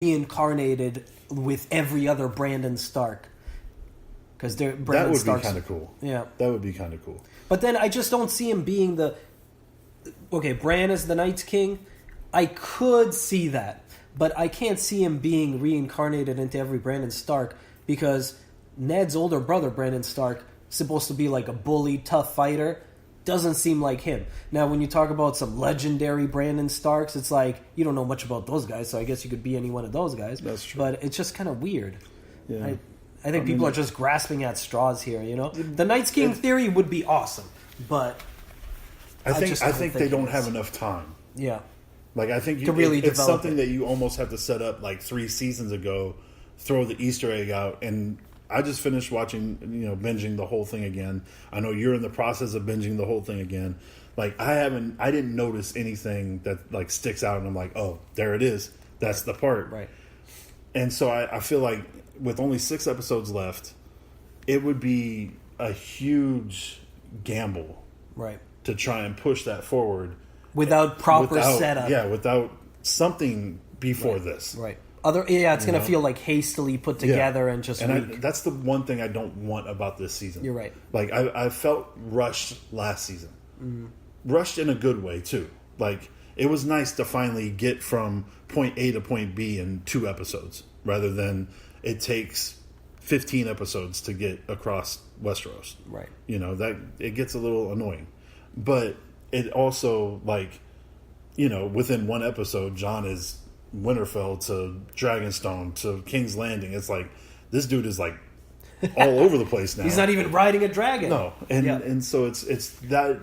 reincarnated with every other Brandon Stark. Because that would be kind of cool. Yeah. That would be kind of cool. But then I just don't see him being the... Okay, Bran is the Night's King. I could see that. But I can't see him being reincarnated into every Brandon Stark because Ned's older brother, Brandon Stark, supposed to be like a bully, tough fighter. Doesn't seem like him. Now, when you talk about some legendary Brandon Starks, it's like, you don't know much about those guys, so I guess you could be any one of those guys. That's true. But it's just kind of weird. Yeah. I think people are just grasping at straws here, you know? The Night's King theory would be awesome, but... I think they don't have enough time. Yeah. Like, I think to really it's something that you almost have to set up like 3 seasons ago, throw the Easter egg out, and I just finished watching, binging the whole thing again. I know you're in the process of binging the whole thing again. Like, I didn't notice anything that like sticks out, and I'm like, oh, there it is. That's the part. Right. And so I feel like with only 6 episodes left, it would be a huge gamble, right, to try and push that forward without proper setup. Yeah, without something before this. Right. It's going to feel like hastily put together and just weak. That's the one thing I don't want about this season. You're right. Like, I felt rushed last season. Mm-hmm. Rushed in a good way, too. Like, it was nice to finally get from point A to point B in 2 episodes, rather than it takes 15 episodes to get across Westeros. Right. That it gets a little annoying. But it also, like, within 1 episode, Jon is Winterfell to Dragonstone to King's Landing. It's like, this dude is like all over the place now. He's not even riding a dragon. No. And so it's that...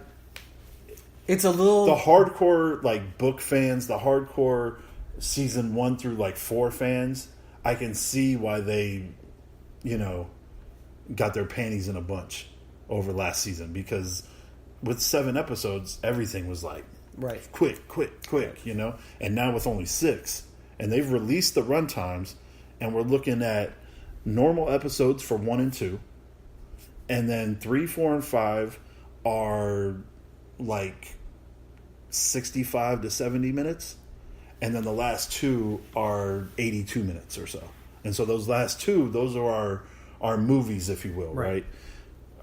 It's a little... The hardcore, like, book fans, the hardcore season 1 through, like, 4 fans, I can see why they, got their panties in a bunch over last season. Because with 7 episodes, everything was like, right, quick, And now with only 6, and they've released the runtimes, and we're looking at normal episodes for 1 and 2, and then 3, 4, and 5 are like 65 to 70 minutes, and then the last 2 are 82 minutes or so. And so those last 2, those are our movies, if you will, right?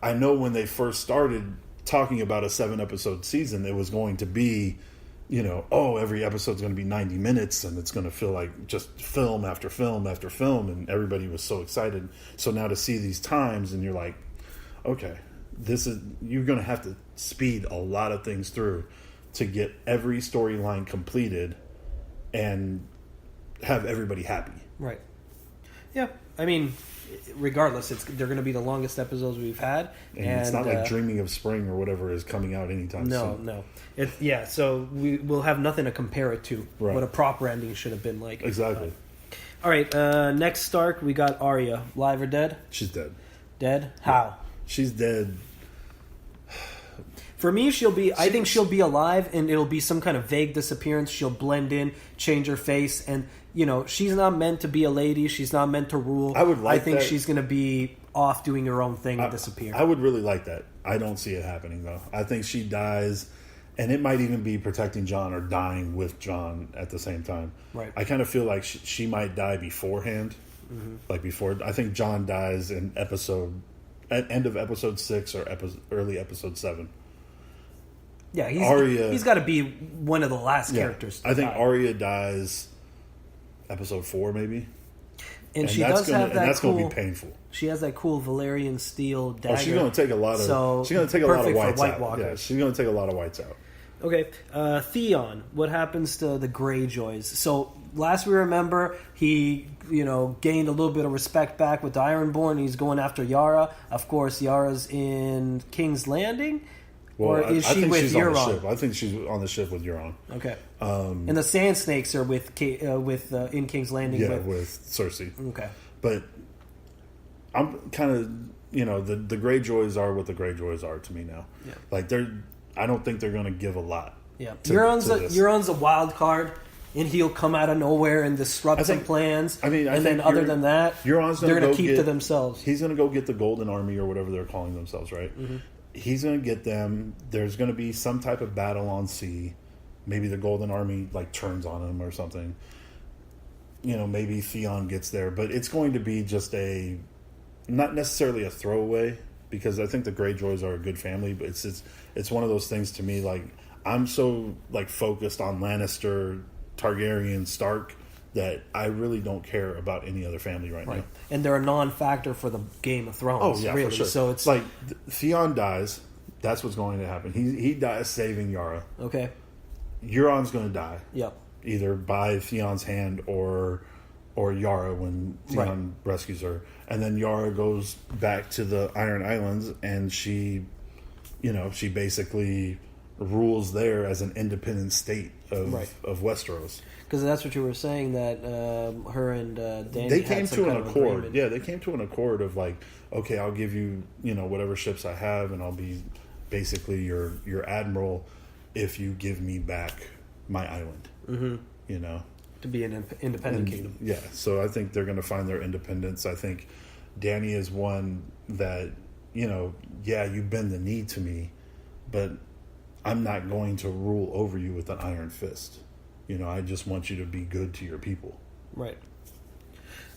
I know when they first started talking about a 7-episode season, it was going to be, every episode's going to be 90 minutes, and it's going to feel like just film after film after film, and everybody was so excited. So now to see these times, and you're like, okay, you're going to have to speed a lot of things through to get every storyline completed and have everybody happy. Right. Yeah. I mean, regardless, they're going to be the longest episodes we've had. And it's not like Dreaming of Spring or whatever is coming out anytime soon. No. So we'll have nothing to compare it to. Right. What a proper ending should have been like. Exactly. All right. Next Stark, we got Arya. Live or dead? She's dead. Dead? How? She's dead. For me, I think she'll be alive, and it'll be some kind of vague disappearance. She'll blend in, change her face, and she's not meant to be a lady. She's not meant to rule. I think she's going to be off doing her own thing and disappear. I would really like that. I don't see it happening though. I think she dies, and it might even be protecting Jon or dying with Jon at the same time. Right. I kind of feel like she might die beforehand, like before. I think Jon dies at end of episode 6 or early episode 7. Yeah, he's got to be one of the last characters. I think Arya dies episode 4, maybe. And she does have that. And that's going to be painful. She has that cool Valyrian steel dagger. Oh, she's going to take a lot of. She's going to take a lot of whites out. Yeah, she's going to take a lot of whites out. Okay, Theon. What happens to the Greyjoys? So last we remember, he gained a little bit of respect back with the Ironborn. He's going after Yara. Of course, Yara's in King's Landing. Well, or is she with Euron? I think she's on the ship with Euron. Okay. And the Sand Snakes are in King's Landing. Yeah, with Cersei. Okay. But I'm kind of the Greyjoys are what the Greyjoys are to me now. Yeah. Like I don't think they're going to give a lot. Yeah. Euron's a wild card, and he'll come out of nowhere and disrupt some plans. Other than that, they're going to keep to themselves. He's going to go get the Golden Army or whatever they're calling themselves, right? Mm-hmm. He's going to get them. There's going to be some type of battle on sea. Maybe the Golden Army turns on him or something. maybe Theon gets there, but it's going to be just not necessarily a throwaway, because I think the Greyjoys are a good family, but it's one of those things to me, like, I'm so like focused on Lannister, Targaryen, Stark, that I really don't care about any other family right now. And they're a non-factor for the Game of Thrones. Oh yeah, really. for sure. So it's like Theon dies. That's what's going to happen. He dies saving Yara. Okay. Euron's going to die. Yep. Either by Theon's hand or Yara when Theon rescues her, and then Yara goes back to the Iron Islands, and she basically rules there as an independent state of Westeros. Because that's what you were saying, that her and Dany they had came some to kind an of accord. agreement. Yeah, they came to an accord of like, okay, I'll give you whatever ships I have, and I'll be basically your admiral if you give me back my island. Mm-hmm. To be an independent kingdom. Yeah, so I think they're going to find their independence. I think Dany is one that you bend the knee to me, but I'm not going to rule over you with an iron fist. I just want you to be good to your people. Right.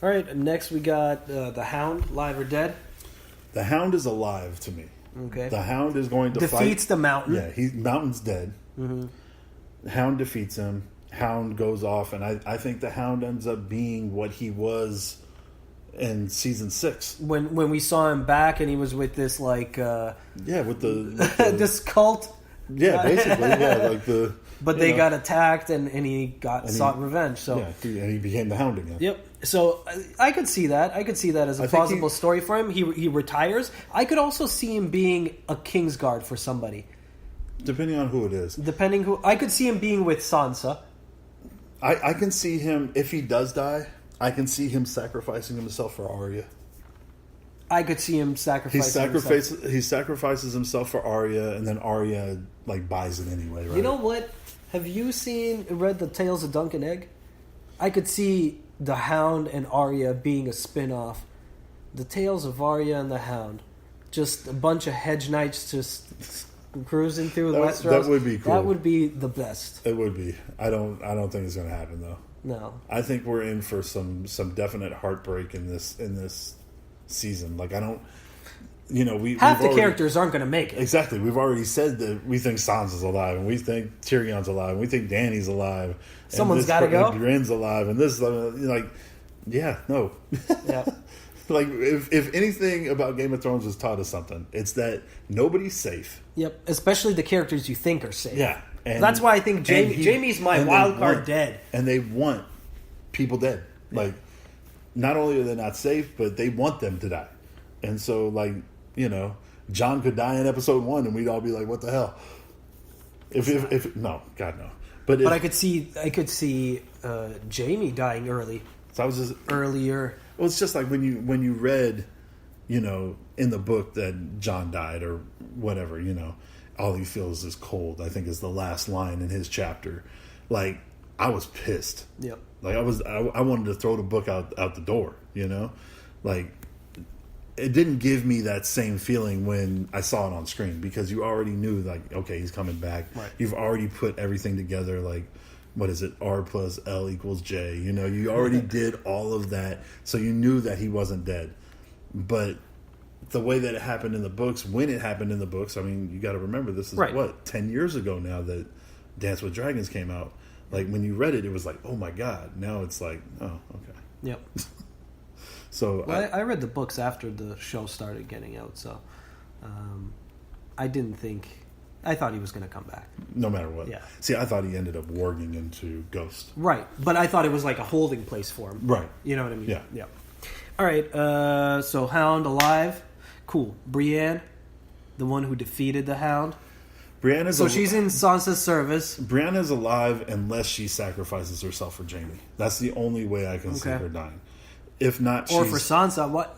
All right, next we got the Hound, live or dead? The Hound is alive to me. Okay. The Hound is going to fight. Defeats the Mountain. Yeah, Mountain's dead. Mm-hmm. Hound defeats him. Hound goes off, and I think the Hound ends up being what he was in season 6. When we saw him back, and he was with this with the this cult. Yeah, basically, like the. But they got attacked, and he sought revenge. So and he became the Hound again. Yep. So I could see that. I could see that as a plausible story for him. He retires. I could also see him being a Kingsguard for somebody, depending on who it is. I could see him being with Sansa. I can see him, if he does die, I can see him sacrificing himself for Arya. I could see him sacrificing himself. He sacrifices himself for Arya, and then Arya buys it anyway, right? You know what? Have you read the Tales of Dunk and Egg? I could see the Hound and Arya being a spin-off. The Tales of Arya and the Hound. Just a bunch of hedge knights just cruising through Westeros. That would be cool. That would be the best. It would be. I don't think it's going to happen though. No. I think we're in for some definite heartbreak in this season. Like, I don't. Half the characters aren't going to make it. Exactly. We've already said that we think Sansa's alive, and we think Tyrion's alive, and we think Dany's alive. Someone's got to go. Brienne's alive, and this, yeah, no. Yeah. If anything about Game of Thrones has taught us something, it's that nobody's safe. Yep. Especially the characters you think are safe. Yeah. And that's why I think Jaime's my wild card dead. And they want people dead. Yeah. Not only are they not safe, but they want them to die. And so, Jon could die in episode 1, and we'd all be like, "What the hell?" If no, God no. But I could see Jaime dying early. So I was just earlier. Well, it's just like when you read, in the book that Jon died or whatever. All he feels is cold. I think is the last line in his chapter. I was pissed. Yep. I wanted to throw the book out the door. It didn't give me that same feeling when I saw it on screen, because you already knew, okay, he's coming back. Right. You've already put everything together, what is it? R plus L equals J. You already did all of that, so you knew that he wasn't dead. But the way that it happened in the books, when it happened in the books, I mean, you got to remember, this is 10 years ago now that Dance with Dragons came out. When you read it, it was oh my God. Now it's oh, okay. Yep. So I read the books after the show started getting out, so I thought he was going to come back. No matter what. Yeah. See, I thought he ended up warging into Ghost. Right, but I thought it was a holding place for him. Right. You know what I mean? Yeah. Yeah. All right, so Hound alive. Cool. Brienne, the one who defeated the Hound. Brienne is she's in Sansa's service. Brienne is alive unless she sacrifices herself for Jaime. That's the only way I can see her dying. If not, or for Sansa, what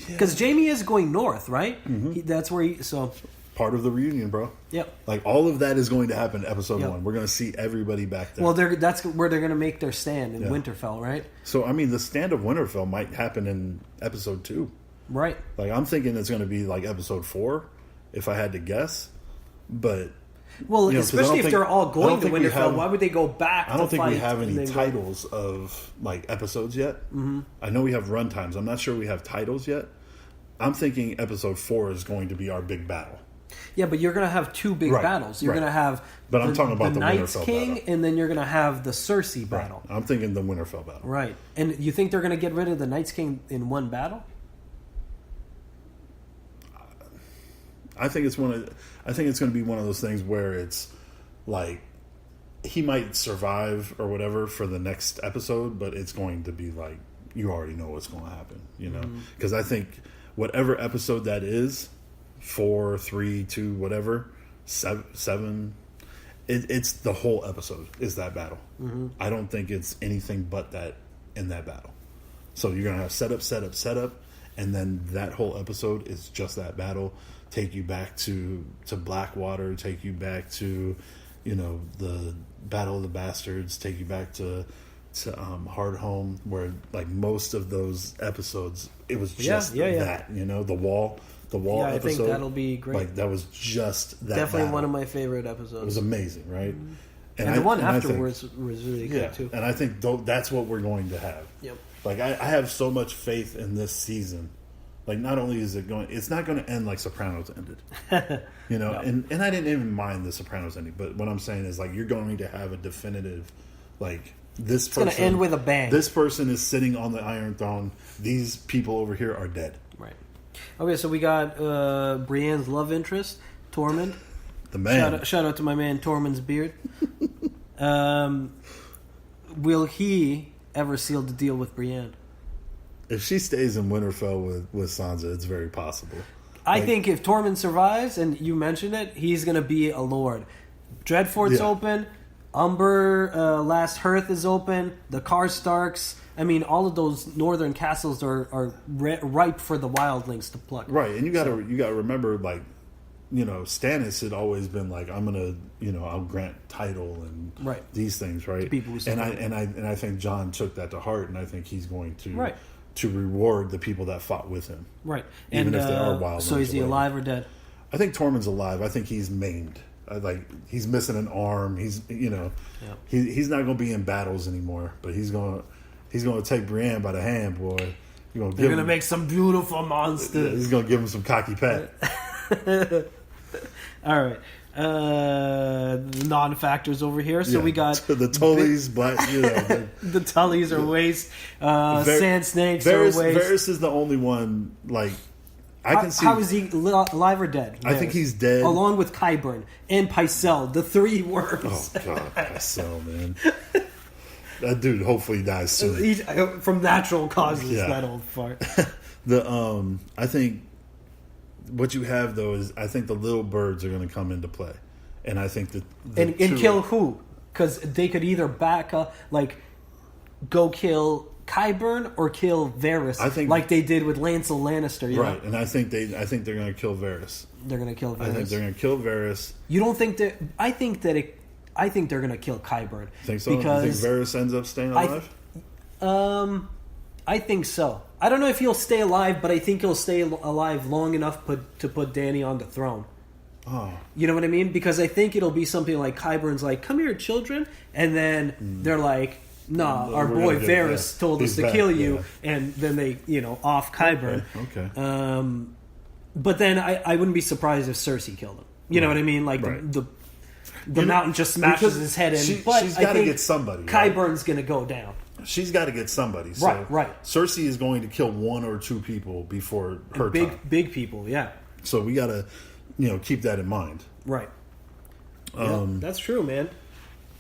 because Jaime is going north, right? Mm-hmm. That's where part of the reunion, bro. Yep. All of that is going to happen in episode 1. We're going to see everybody back there. Well, that's where they're going to make their stand in Winterfell, right? So, I mean, the stand of Winterfell might happen in episode 2. Right. I'm thinking it's going to be episode 4, if I had to guess. But Well, You know, 'cause I especially don't if think- they're all I going don't to think we Winterfell, have- why would they go back? I don't to think we fight have and any then go- titles of like episodes yet. Mm-hmm. I know we have run times. I'm not sure we have titles yet. I'm thinking episode 4 is going to be our big battle. Yeah, but you're going to have two big Right, battles. You're right. going to have But I'm talking about the Night's Winterfell King, battle. and then you're going to have the Cersei battle. I'm thinking the Winterfell battle. Right. And you think they're going to get rid of the Night's King in one battle? I think it's going to be one of those things where it's like he might survive or whatever for the next episode, but it's going to be like you already know what's going to happen, you know? Because I think whatever episode that is, 4, 3, 2, whatever, 7, it's the whole episode is that battle. I don't think it's anything but that in that battle. So you're going to have setup, and then that whole episode is just that battle. Take you back to Blackwater, take you back to, you know, the Battle of the Bastards, take you back to Hardhome, where like most of those episodes, it was just that, you know, the wall Yeah, I episode. think that'll be great. Like that was just that. Definitely battle. one of my favorite episodes. It was amazing, right? And the one I think- afterwards was really good too. and I think that's what we're going to have. Yep. Like I have so much faith in this season. Like not only is it going, it's not going to end like Sopranos ended, you know. And I didn't even mind the Sopranos ending, but what I'm saying is like you're going to have a definitive, like this. It's going to end with a bang. This person is sitting on the Iron Throne. These people over here are dead. Right. Okay, so we got Brienne's love interest, Tormund. The man. Shout out to my man Tormund's beard. Will he ever seal the deal with Brienne? If she stays in Winterfell with Sansa, it's very possible. I think if Tormund survives, and you mentioned it, he's going to be a lord. Dreadfort's open. Umber, Last Hearth is open. The Karstarks. I mean, all of those northern castles are ripe for the wildlings to pluck. Right, and you got to remember, like, you know, Stannis had always been like, I'm gonna, you know, I'll grant title and these things, right? People who and I think John took that to heart, and I think he's going to Right. to reward the people that fought with him, Right. even And if they are wild. so is he alive or dead? I think Tormund's alive. I think he's maimed. Like he's missing an arm. He's, you know, he's not going to be in battles anymore. But he's going to take Brienne by the hand, boy. They're going to make some beautiful monsters. He's going to give him some cocky pat. All right. The non-factors over here. So we got the Tullys, but you know, the Tullys are waste. Sand snakes are waste. Varys is the only one. Like I can see. How is he alive or dead? I think he's dead, along with Qyburn and Pycelle, the three worms. Oh God, Pycelle, man. That dude hopefully dies soon. He's, from natural causes. That old fart. I think what you have though is I think the little birds are going to come into play, and I think that and kill who? Because they could either back up, like go kill Qyburn or kill Varys, I think, like they did with Lancel Lannister. You right, know? and I think they're going to kill Varys. They're going to kill Varys. I think they're going to kill Varys. You don't think that? I think they're going to kill Qyburn. Think so? Because you think Varys ends up staying alive? I think so. I don't know if he'll stay alive, but I think he'll stay alive long enough to put Dany on the throne. Oh. You know what I mean? Because I think it'll be something like Qyburn's like, "Come here, children," and then they're like, "Nah, our boy Varys told us to kill you," and then they, off Qyburn. Okay. But then I wouldn't be surprised if Cersei killed him. You know what I mean? Like the mountain just smashes his head in. But she's got to get somebody. Qyburn's going to go down. She's got to get somebody. So Right. Cersei is going to kill one or two people before her time. Big people, yeah. So we got to, keep that in mind. Right. That's true, man.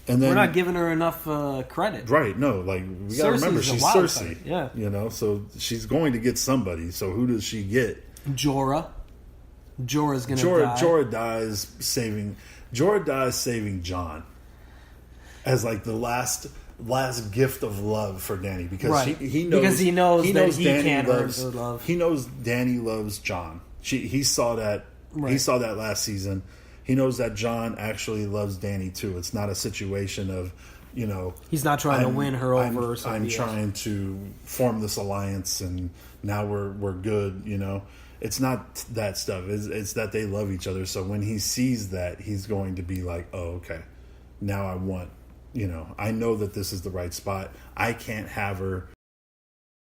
And then we're not giving her enough credit. Right. No, like we got to remember she's Cersei. Card. Yeah. So she's going to get somebody. So who does she get? Jorah. Jorah's going to die. Jorah dies saving Jon as like the last gift of love for Dany because he knows that he Dany can't loves, earn her love. He knows Dany loves Jon. He saw that. Right. He saw that last season. He knows that Jon actually loves Dany too. It's not a situation of he's not trying to win her over. Or something I'm trying to form this alliance and now we're good. It's not that stuff. It's that they love each other. So when he sees that, he's going to be like, oh, okay, now I want, I know that this is the right spot. I can't have her